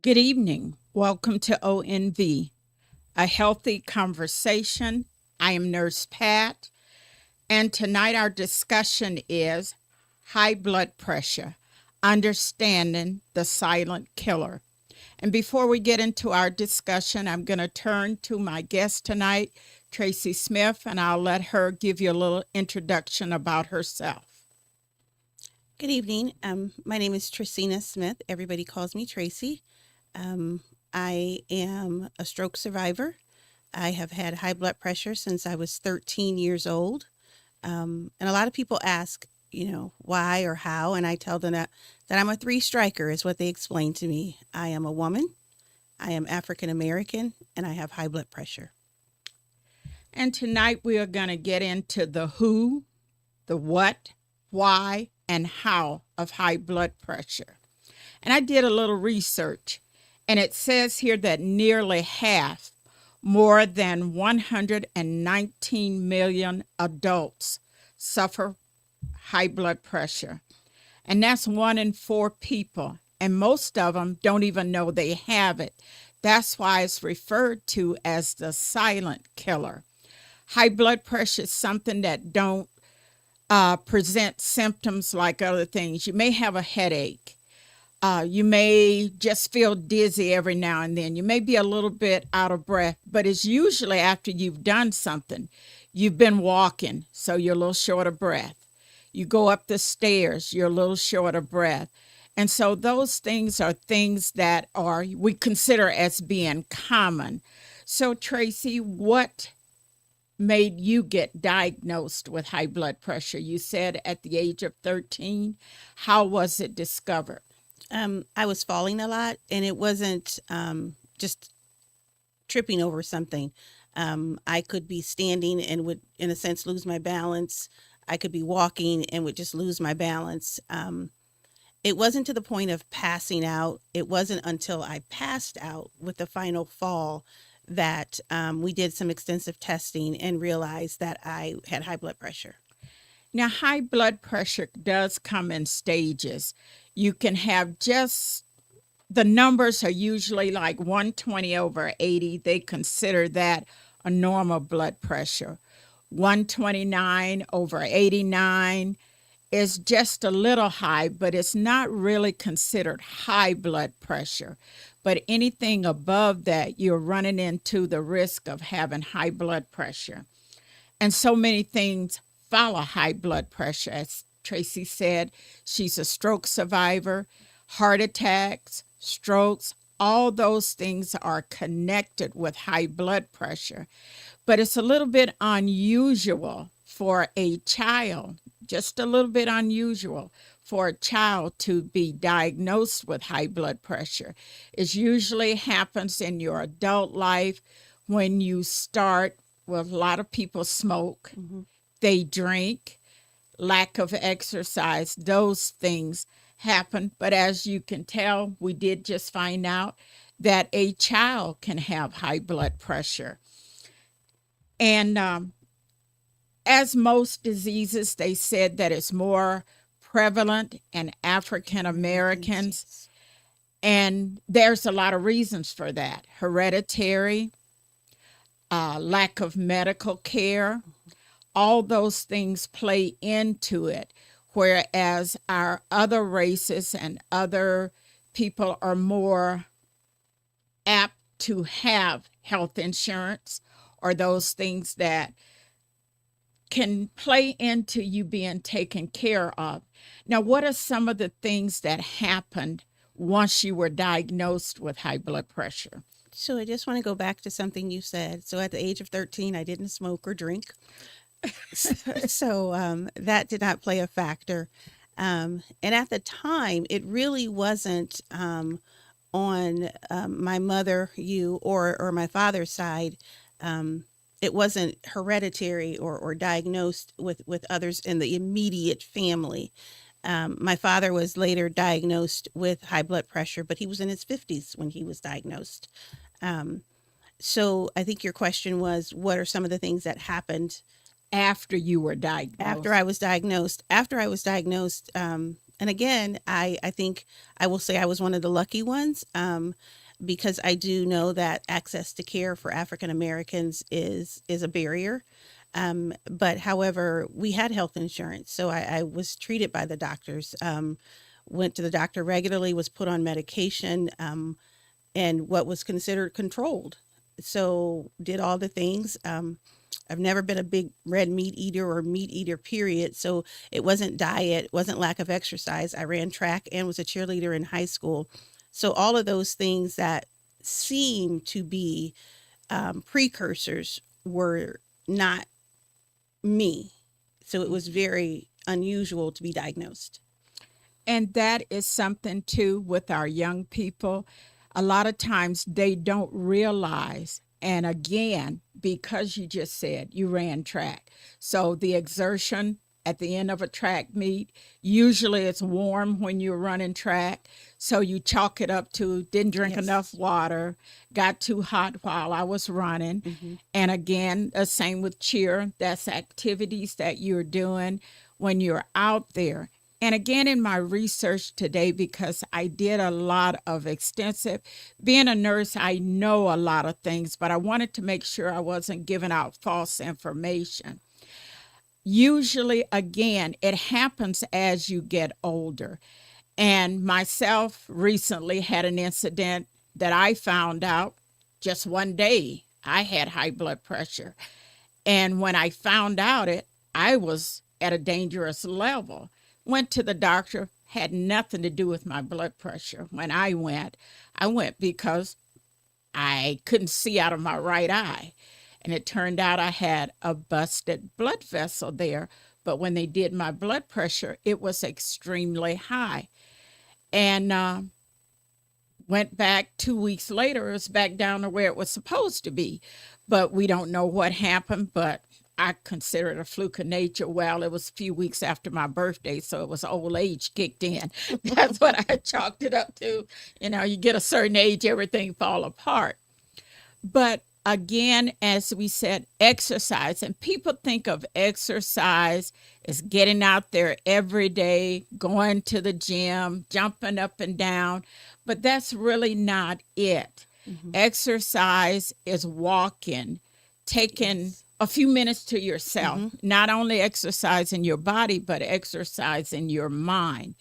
Good evening. Welcome to ONV, a healthy conversation. I am Nurse Pat, and tonight our discussion is high blood pressure, understanding the silent killer. And before we get into our discussion, I'm going to turn to my guest tonight, Tracina Smith, and I'll let her give you a little introduction about herself. Good evening. My name is Tracina Smith. Everybody calls me Tracy. I am a stroke survivor. I have had high blood pressure since I was 13 years old. And a lot of people ask, why or how, and I tell them that I'm a three-striker is what they explain to me. I am a woman, I am African American, and I have high blood pressure. And tonight we are going to get into the who, the what, why, and how of high blood pressure. And I did a little research, and it says here that nearly half, more than 119 million adults suffer high blood pressure. And that's 1 in 4 people. And most of them don't even know they have it. That's why it's referred to as the silent killer. High blood pressure is something that don't present symptoms like other things. You may have a headache. You may just feel dizzy every now and then. You may be a little bit out of breath, but it's usually after you've done something. You've been walking, so you're a little short of breath. You go up the stairs, you're a little short of breath. And so those things are things that we consider as being common. So Tracy, what made you get diagnosed with high blood pressure? You said at the age of 13. How was it discovered? I was falling a lot, and it wasn't just tripping over something. I could be standing and would, in a sense, lose my balance. I could be walking and would just lose my balance. It wasn't to the point of passing out. It wasn't until I passed out with the final fall that we did some extensive testing and realized that I had high blood pressure. Now, high blood pressure does come in stages. You can have the numbers are usually like 120/80. They consider that a normal blood pressure. 129/89 is just a little high, but it's not really considered high blood pressure. But anything above that, you're running into the risk of having high blood pressure. And so many things follow high blood pressure. As Tracy said, she's a stroke survivor, heart attacks, strokes, all those things are connected with high blood pressure. But it's a little bit unusual for a child, just a little bit unusual for a child to be diagnosed with high blood pressure. It usually happens in your adult life when you start. Well, a lot of people smoke, they drink, lack of exercise, those things happen. But as you can tell, we did just find out that a child can have high blood pressure. And as most diseases, they said that it's more prevalent in African Americans. And there's a lot of reasons for that. Hereditary, lack of medical care, all those things play into it. Whereas our other races and other people are more apt to have health insurance or those things that can play into you being taken care of. Now, what are some of the things that happened once you were diagnosed with high blood pressure? So I just want to go back to something you said. So at the age of 13, I didn't smoke or drink. So that did not play a factor. And at the time, it really wasn't on my mother, or my father's side. It wasn't hereditary or diagnosed with others in the immediate family. My father was later diagnosed with high blood pressure, but he was in his 50s when he was diagnosed. So I think your question was, what are some of the things that happened after you were diagnosed? After I was diagnosed, And again, I think I will say I was one of the lucky ones, because I do know that access to care for African Americans is a barrier. But however, we had health insurance, so I was treated by the doctors. Went to the doctor regularly, was put on medication, and what was considered controlled. So did all the things. I've never been a big red meat eater or meat eater, period. So it wasn't diet, it wasn't lack of exercise. I ran track and was a cheerleader in high school. So all of those things that seem to be precursors were not me. So it was very unusual to be diagnosed. And that is something too with our young people. A lot of times they don't realize. And again, because you just said you ran track. So the exertion at the end of a track meet, usually it's warm when you're running track. So you chalk it up to didn't drink enough Yes. water, got too hot while I was running. Hmm. And again, the same with cheer. That's activities that you're doing when you're out there. And again, in my research today, because I did a lot of extensive, being a nurse, I know a lot of things, but I wanted to make sure I wasn't giving out false information. Usually, again, it happens as you get older. And myself recently had an incident that I found out just one day I had high blood pressure. And when I found out it, I was at a dangerous level. Went to the doctor, had nothing to do with my blood pressure. When I went because I couldn't see out of my right eye. And it turned out I had a busted blood vessel there. But when they did my blood pressure, it was extremely high. And went back 2 weeks later, it was back down to where it was supposed to be. But we don't know what happened, but I consider it a fluke of nature. Well, it was a few weeks after my birthday, so it was old age kicked in. That's what I chalked it up to. You know, you get a certain age, everything fall apart. But again, as we said, exercise, and people think of exercise as getting out there every day, going to the gym, jumping up and down, but that's really not it. Hmm. Exercise is walking, taking Yes. a few minutes to yourself, Hmm. not only exercising your body, but exercising your mind.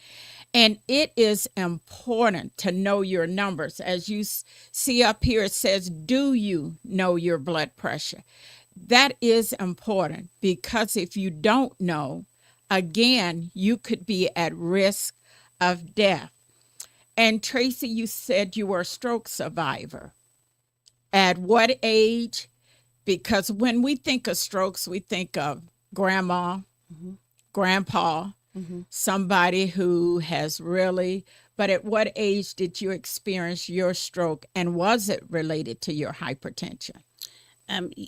And it is important to know your numbers. As you see up here, it says, do you know your blood pressure? That is important because if you don't know, again, you could be at risk of death. And Tracy, you said you were a stroke survivor. At what age? Because when we think of strokes, we think of grandma, Hmm. grandpa, Hmm. somebody who has really, but at what age did you experience your stroke and was it related to your hypertension?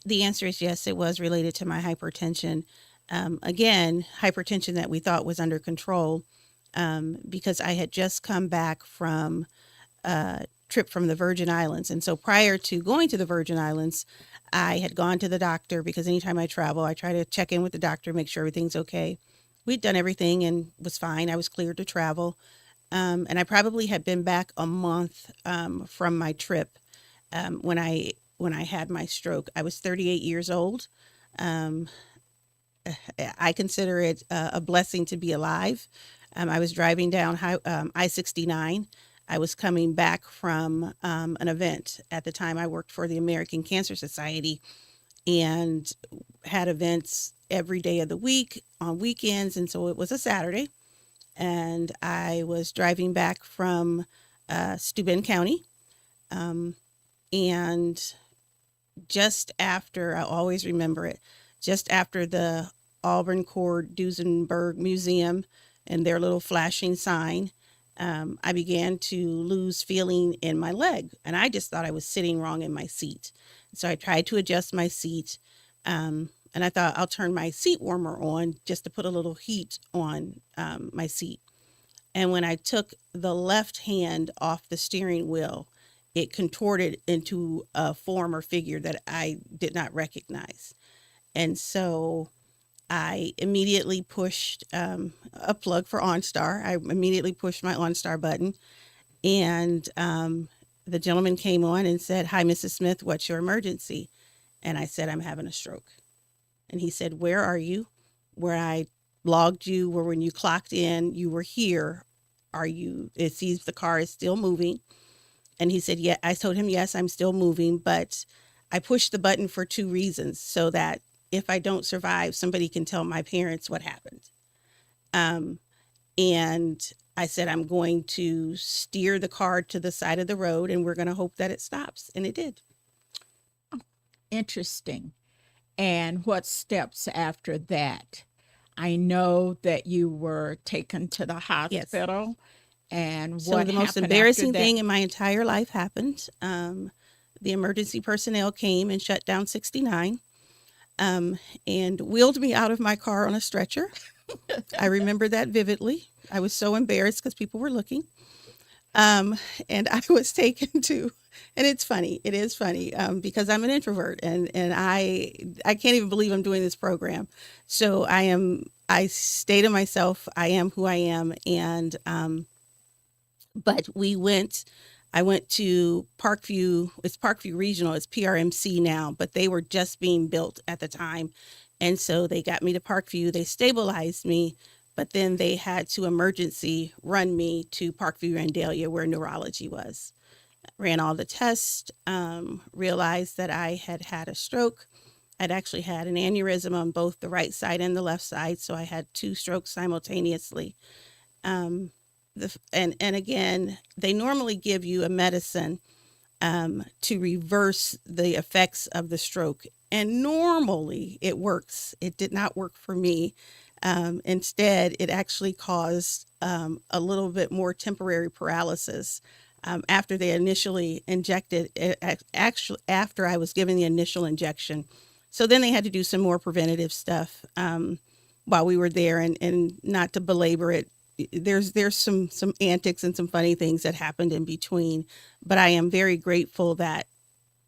The answer is yes, it was related to my hypertension. Again, hypertension that we thought was under control, because I had just come back from a trip from the Virgin Islands. And so prior to going to the Virgin Islands, I had gone to the doctor because anytime I travel, I try to check in with the doctor, make sure everything's okay. We'd done everything and was fine. I was cleared to travel. And I probably had been back a month from my trip when I had my stroke. I was 38 years old. Um, I consider it a blessing to be alive. I was driving down I-69. I was coming back from an event. At the time, I worked for the American Cancer Society and had events every day of the week on weekends. And so it was a Saturday. And I was driving back from Steuben County. Um, and just after, I always remember it, just after the Auburn Cord Duesenberg Museum and their little flashing sign, I began to lose feeling in my leg. And I just thought I was sitting wrong in my seat. So I tried to adjust my seat. And I thought I'll turn my seat warmer on just to put a little heat on my seat. And when I took the left hand off the steering wheel, it contorted into a form or figure that I did not recognize. And so I immediately pushed a plug for OnStar. I immediately pushed my OnStar button, and the gentleman came on and said, "Hi, Mrs. Smith, what's your emergency?" And I said, "I'm having a stroke." And he said, "Where are you?" "Where I logged you, where when you clocked in, you were here. Are you, it sees the car is still moving." And he said, "Yeah." I told him, "Yes, I'm still moving, but I pushed the button for two reasons, so that if I don't survive, somebody can tell my parents what happened." Um, and I said, "I'm going to steer the car to the side of the road and we're going to hope that it stops." And it did. Interesting. And what steps after that? I know that you were taken to the Yes. hospital, and So what the most happened after embarrassing that? thing in my entire life happened. The emergency personnel came and shut down 69, um, and wheeled me out of my car on a stretcher. I remember that vividly. I was so embarrassed because people were looking. Um, and I was taken to, and it's funny. It is funny because I'm an introvert, and I can't even believe I'm doing this program. So I stay to myself. I am who I am, and but I went to Parkview. It's Parkview Regional. It's PRMC now, but they were just being built at the time. And so they got me to Parkview. They stabilized me, but then they had to emergency run me to Parkview Randalia where neurology was. Ran all the tests, realized that I had had a stroke. I'd actually had an aneurysm on both the right side and the left side. So I had two strokes simultaneously. Um, and again, they normally give you a medicine to reverse the effects of the stroke. And normally it works. It did not work for me. Instead, it actually caused a little bit more temporary paralysis after they initially injected it, actually, after I was given the initial injection. So then they had to do some more preventative stuff while we were there, and not to belabor it, there's some antics and some funny things that happened in between, but I am very grateful that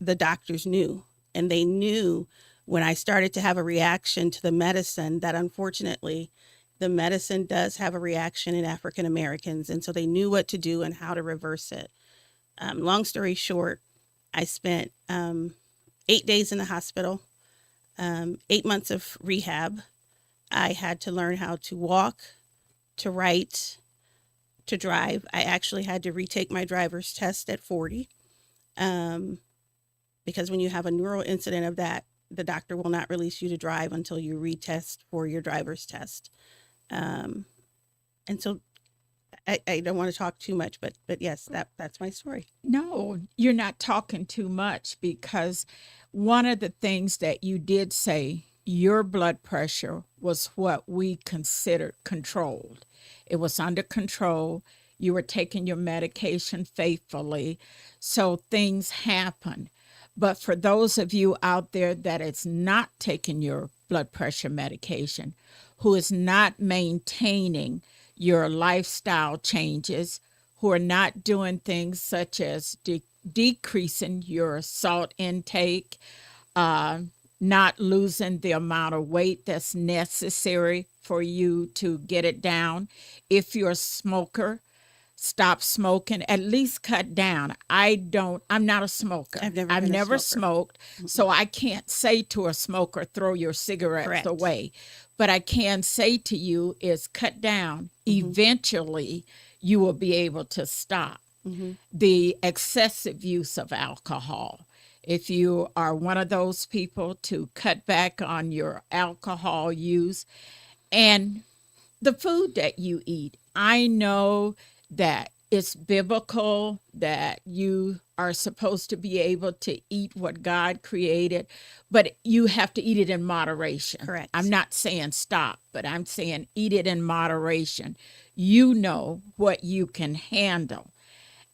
the doctors knew, and they knew when I started to have a reaction to the medicine that unfortunately the medicine does have a reaction in African Americans, and so they knew what to do and how to reverse it. Long story short, I spent 8 days in the hospital, 8 months of rehab. I had to learn how to walk, to write, to drive. I actually had to retake my driver's test at 40 um, because when you have a neural incident of that, the doctor will not release you to drive until you retest for your driver's test. Um, and so I don't want to talk too much, but yes, that's my story. No, you're not talking too much, because one of the things that you did say, your blood pressure was what we considered controlled. It was under control. You were taking your medication faithfully. So things happen. But for those of you out there that is not taking your blood pressure medication, who is not maintaining your lifestyle changes, who are not doing things such as decreasing your salt intake, uh, not losing the amount of weight that's necessary for you to get it down. If you're a smoker, stop smoking, at least cut down. I'm not a smoker. I've never I've been a never smoker. smoked, Mm-mm. so I can't say to a smoker, throw your cigarettes Correct. away. But I can say to you is cut down. Mm-hmm. Eventually, you will be able to stop Mm-hmm. the excessive use of alcohol. If you are one of those people, to cut back on your alcohol use, and the food that you eat. I know that it's biblical that you are supposed to be able to eat what God created, but you have to eat it in moderation. I'm Correct. not saying stop, but I'm saying eat it in moderation. You know what you can handle.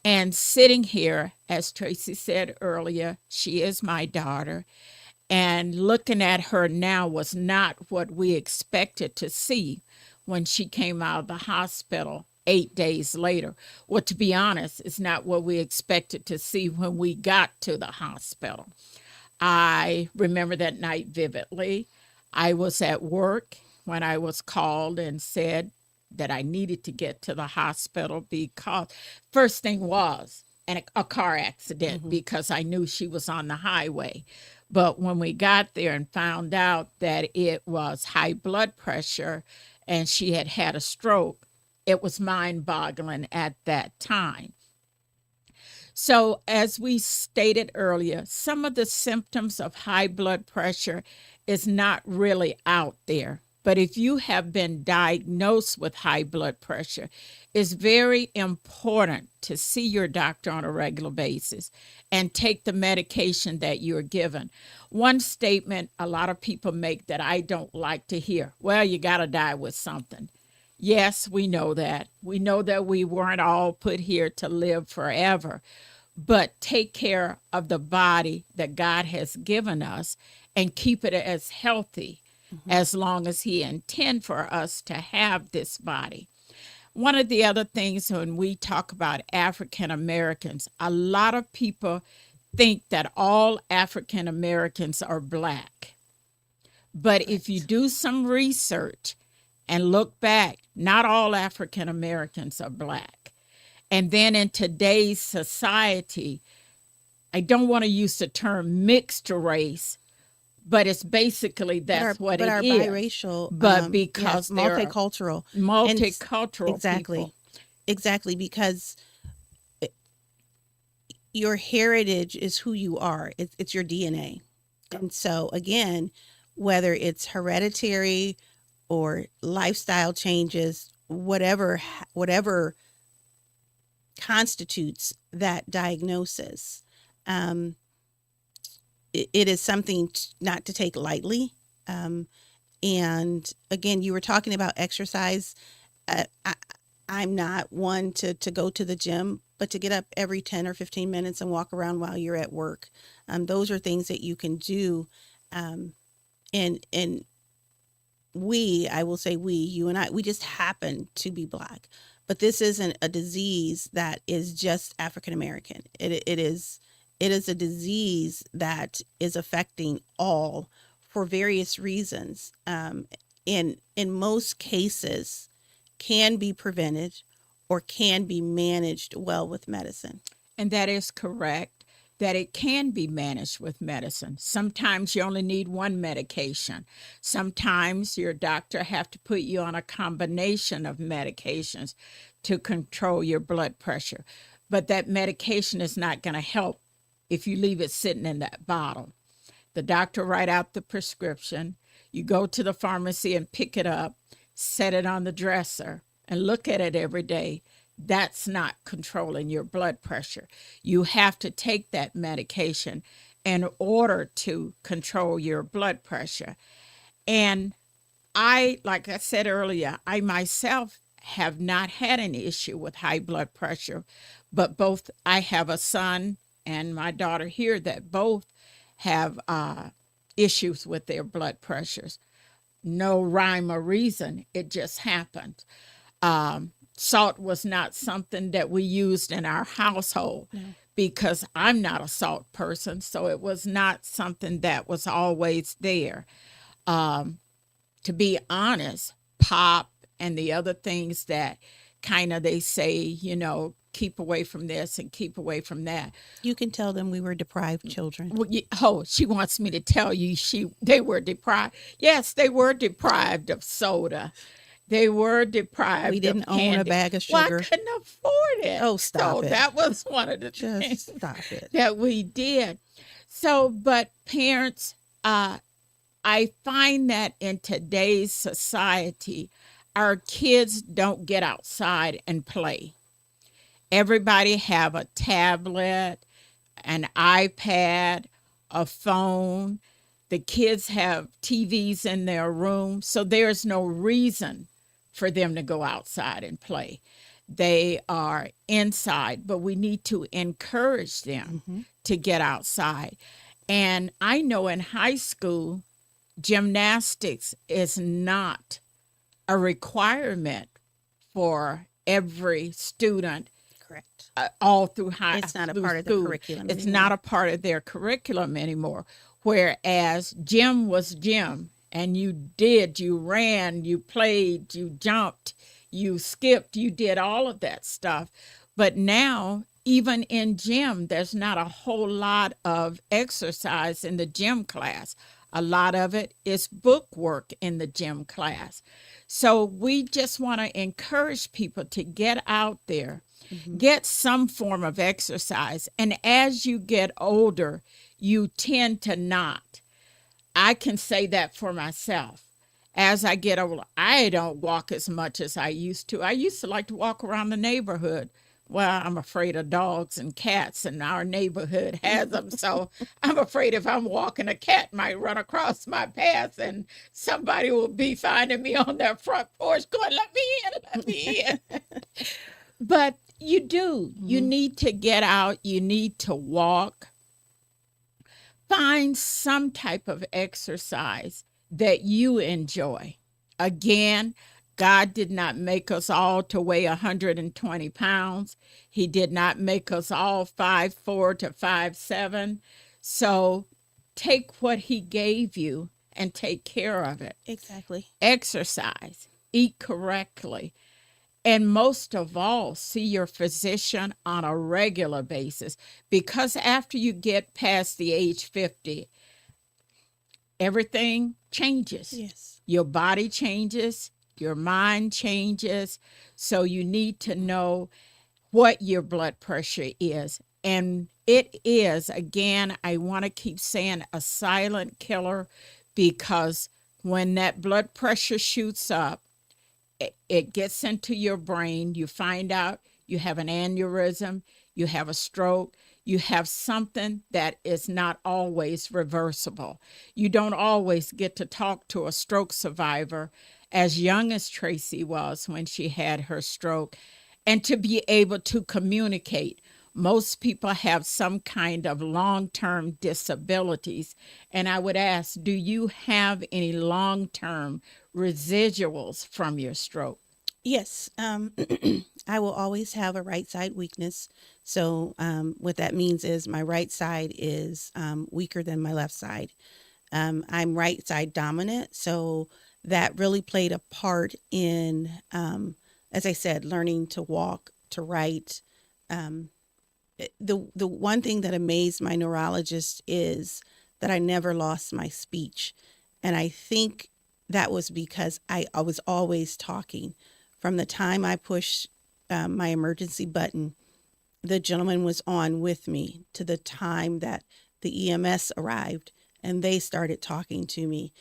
And sitting here, as Tracy said earlier, she is my daughter, and looking at her now was not what we expected to see when she came out of the hospital 8 days later. Well, to be honest, it's not what we expected to see when we got to the hospital. I remember that night vividly. I was at work when I was called and said that I needed to get to the hospital because first thing was a car accident Mm-hmm. because I knew she was on the highway. But when we got there and found out that it was high blood pressure and she had had a stroke, it was mind boggling at that time. So, as we stated earlier, some of the symptoms of high blood pressure is not really out there. But if you have been diagnosed with high blood pressure, it's very important to see your doctor on a regular basis and take the medication that you're given. One statement a lot of people make that I don't like to hear, well, you got to die with something. Yes, we know that. We know that we weren't all put here to live forever, but take care of the body that God has given us and keep it as healthy Mm-hmm. as long as He intend for us to have this body. One of the other things when we talk about African Americans, a lot of people think that all African Americans are black. But if you Correct. do some research and look back, not all African Americans are black. And then in today's society, I don't want to use the term mixed race, but it's basically that's what But it our is. biracial, But yes, because there are multicultural, and multicultural exactly, people, exactly, because your heritage is who you are. It's your DNA. And so again, whether it's hereditary or lifestyle changes, whatever constitutes that diagnosis, um, it is something not to take lightly. Um, and again, you were talking about exercise. I, I'm not one to go to the gym, but to get up every 10 or 15 minutes and walk around while you're at work. Those are things that you can do. Um, and I will say you and I, we just happen to be Black. But this isn't a disease that is just African American. It is a disease that is affecting all for various reasons. In most cases, can be prevented or can be managed well with medicine. and that is correct, that it can be managed with medicine. Sometimes you only need one medication. Sometimes your doctor have to put you on a combination of medications to control your blood pressure. But that medication is not going to help if you leave it sitting in that bottle. The doctor write out the prescription. You go to the pharmacy and pick it up, set it on the dresser, and look at it every day. That's not controlling your blood pressure. You have to take that medication in order to control your blood pressure. And like I said earlier, I myself have not had an issue with high blood pressure, but both I have a son and my daughter here that both have issues with their blood pressures. No rhyme or reason, it just happened. Salt was not something that we used in our household No. because I'm not a salt person, so it was not something that was always there. Um, to be honest, pop and the other things that kind of they say, keep away from this and keep away from that. You can tell them we were deprived children. Well, oh, she wants me to tell you they were deprived. Yes, they were deprived of soda. They were We deprived of didn't own a candy. bag of Well, I sugar. couldn't afford it. Oh, stop So it. that was one of the things Just stop it. that we did. So, but parents, I find that in today's society, our kids don't get outside and play. Everybody have a tablet, an iPad, a phone. The kids have TVs in their room, so there's no reason for them to go outside and play. They are inside, but we need to encourage them Hmm. to get outside. And I know in high school, gymnastics is not a requirement for every student Correct. all through high It's not a through part of the school. curriculum It's anymore. not a part of their curriculum anymore. Whereas gym was gym and you ran, you played, you jumped, you skipped, you did all of that stuff. But now, even in gym, there's not a whole lot of exercise in the gym class. A lot of it is book work in the gym class. So we just want to encourage people to get out there, Hmm. get some form of exercise. And as you get older, you tend to not. I can say that for myself. As I get older, I don't walk as much as I used to. I used to like to walk around the neighborhood. Well, I'm afraid of dogs and cats, and our neighborhood has them. So I'm afraid if I'm walking, a cat might run across my path, and somebody will be finding me on their front porch going, let me in, let me in. But you do. You Hmm. need to get out, you need to walk. Find some type of exercise that you enjoy. Again, God did not make us all to weigh 120 pounds. He did not make us all 5'4" to 5'7". So take what He gave you and take care of it. Exactly. Exercise, eat correctly, and most of all, see your physician on a regular basis, because after you get past the age 50, everything changes. Yes. Your body changes, your mind changes. So you need to know what your blood pressure is. And it is, again, I want to keep saying, a silent killer, because when that blood pressure shoots up, it gets into your brain. You find out you have an aneurysm, you have a stroke, you have something that is not always reversible. You don't always get to talk to a stroke survivor as young as Tracy was when she had her stroke, and to be able to communicate. Most people have some kind of long term disabilities. And I would ask, do you have any long term residuals from your stroke? Yes. I will always have a right side weakness. So, what that means is my right side is weaker than my left side. I'm right side dominant. So, that really played a part in, as I said, learning to walk, to write. Um, the one thing that amazed my neurologist is that I never lost my speech. And I think that was because I was always talking. From the time I pushed my emergency button, the gentleman was on with me to the time that the EMS arrived and they started talking to me.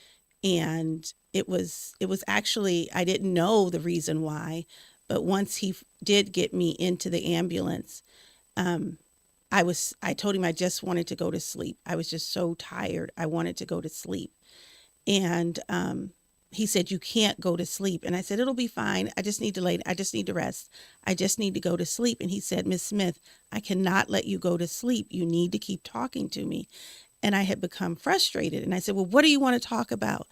And it was actually, I didn't know the reason why, but once he did get me into the ambulance, um, I told him I just wanted to go to sleep. I was just so tired. I wanted to go to sleep. And he said, "You can't go to sleep." And I said, "It'll be fine. I just need to lay, I just need to rest. I just need to go to sleep." And he said, "Miss Smith, I cannot let you go to sleep. You need to keep talking to me." And I had become frustrated. And I said, "Well, what do you want to talk about?"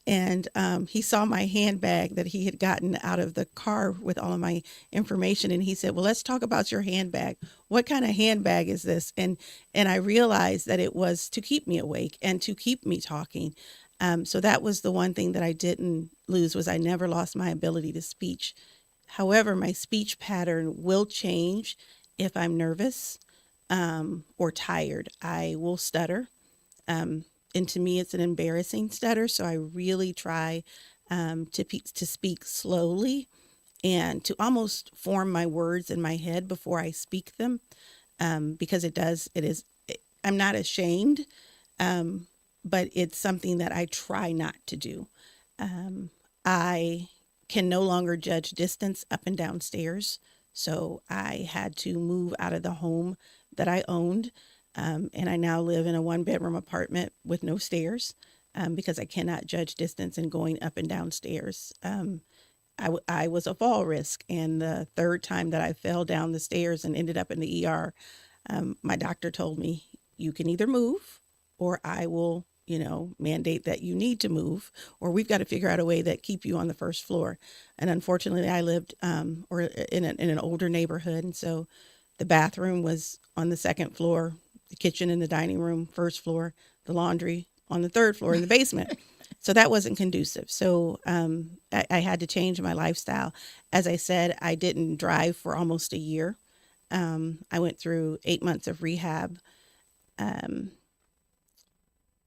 And he saw my handbag that he had gotten out of the car with all of my information, and he said, "Well, let's talk about your handbag. What kind of handbag is this?" And I realized that it was to keep me awake and to keep me talking. So that was the one thing that I didn't lose, was I never lost my ability to speech. However, my speech pattern will change if I'm nervous or tired. I will stutter. Um, and to me, it's an embarrassing stutter. So I really try to speak slowly and to almost form my words in my head before I speak them, because I'm not ashamed, um, but it's something that I try not to do. I can no longer judge distance up and down stairs. So I had to move out of the home that I owned. And I now live in a 1 bedroom apartment with no stairs, because I cannot judge distance and going up and down stairs. I was a fall risk. And the third time that I fell down the stairs and ended up in the ER, my doctor told me, "You can either move or I will, mandate that you need to move, or we've got to figure out a way that keep you on the first floor." And unfortunately, I lived or in an older neighborhood. And so the bathroom was on the second floor, the kitchen and the dining room, first floor, the laundry on the third floor in the basement. So that wasn't conducive. So I had to change my lifestyle. As I said, I didn't drive for almost a year. I went through 8 months of rehab. Um,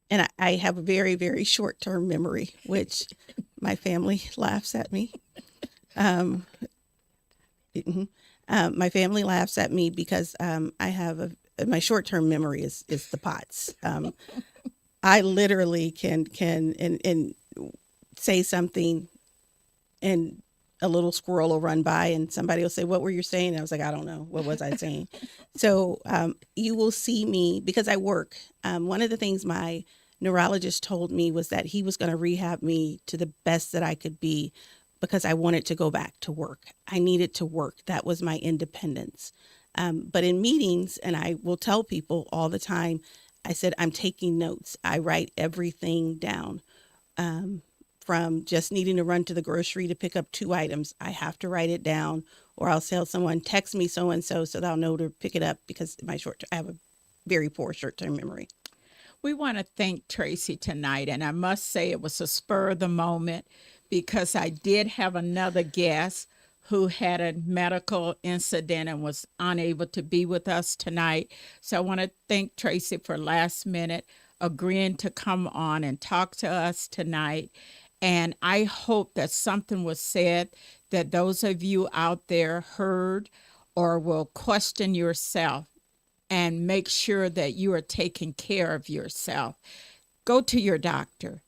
and I have a very, very short term memory, which my family laughs at me. Um, mhm. My family laughs at me because I have my short term memory is the pots. I literally can and say something and a little squirrel will run by and somebody will say, "What were you saying?" And I was like, "I don't know. What was I saying?" So you will see me because I work. One of the things my neurologist told me was that he was going to rehab me to the best that I could be because I wanted to go back to work. I needed to work. That was my independence. But in meetings, and I will tell people all the time, I said, I'm taking notes. I write everything down. Um, from just needing to run to the grocery to pick up 2 items, I have to write it down, or I'll tell someone, text me so and so, so that I'll know to pick it up because I have a very poor short term memory. We want to thank Tracy tonight, and I must say it was a spur of the moment because I did have another guest who had a medical incident and was unable to be with us tonight. So I want to thank Tracy for last minute agreeing to come on and talk to us tonight. And I hope that something was said that those of you out there heard or will question yourself and make sure that you are taking care of yourself. Go to your doctor.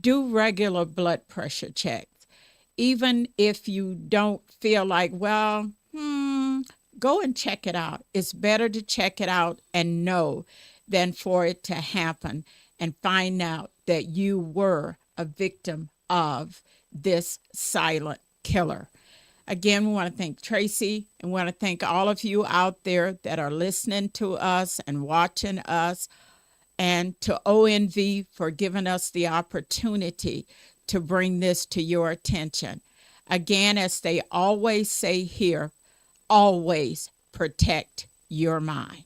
Do regular blood pressure checks. Even if you don't feel like, well, go and check it out. It's better to check it out and know than for it to happen and find out that you were a victim of this silent killer. Again, we want to thank Tracy and we want to thank all of you out there that are listening to us and watching us, and to ONV for giving us the opportunity to bring this to your attention. Again, as they always say here, always protect your mind.